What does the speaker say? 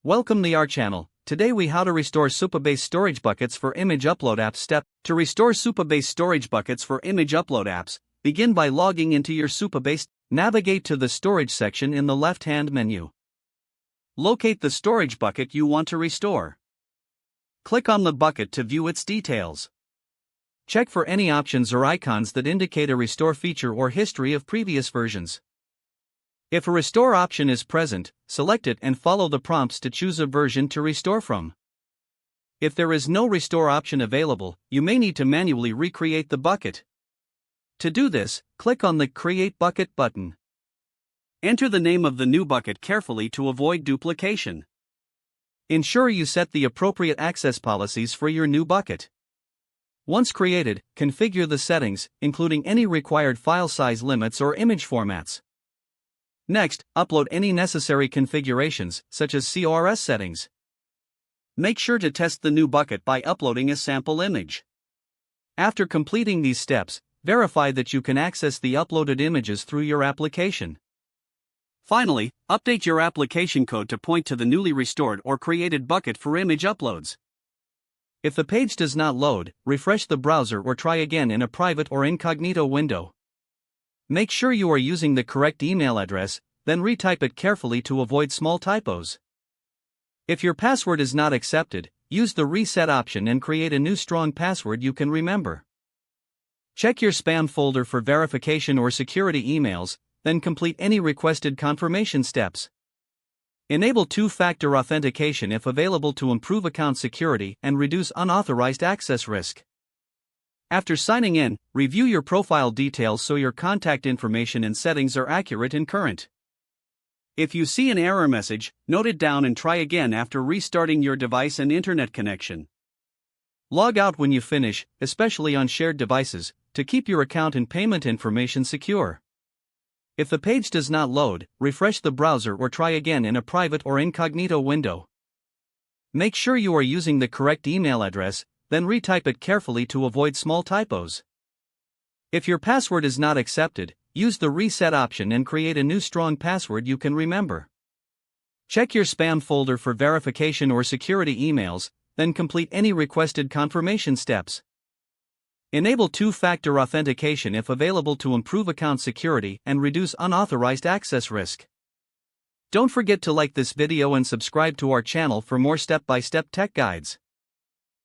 Welcome to our channel. Today we how to restore Supabase storage buckets for image upload apps. Step to restore Supabase storage buckets for image upload apps. Begin by logging into your Supabase. Navigate to the storage section in the left-hand menu. Locate the storage bucket you want to restore. Click on the bucket to view its details. Check for any options or icons that indicate a restore feature or history of previous versions. If a restore option is present, select it and follow the prompts to choose a version to restore from. If there is no restore option available, you may need to manually recreate the bucket. To do this, click on the Create Bucket button. Enter the name of the new bucket carefully to avoid duplication. Ensure you set the appropriate access policies for your new bucket. Once created, configure the settings, including any required file size limits or image formats. Next, upload any necessary configurations, such as CRS settings. Make sure to test the new bucket by uploading a sample image. After completing these steps, verify that you can access the uploaded images through your application. Finally, update your application code to point to the newly restored or created bucket for image uploads. If the page does not load, refresh the browser or try again in a private or incognito window. Make sure you are using the correct email address, then retype it carefully to avoid small typos. If your password is not accepted, use the reset option and create a new strong password you can remember. Check your spam folder for verification or security emails, then complete any requested confirmation steps. Enable two-factor authentication if available to improve account security and reduce unauthorized access risk. After signing in, review your profile details so your contact information and settings are accurate and current. If you see an error message, note it down and try again after restarting your device and internet connection. Log out when you finish, especially on shared devices, to keep your account and payment information secure. If the page does not load, refresh the browser or try again in a private or incognito window. Make sure you are using the correct email address, then retype it carefully to avoid small typos. If your password is not accepted, use the reset option and create a new strong password you can remember. Check your spam folder for verification or security emails, then complete any requested confirmation steps. Enable two-factor authentication if available to improve account security and reduce unauthorized access risk. Don't forget to like this video and subscribe to our channel for more step-by-step tech guides.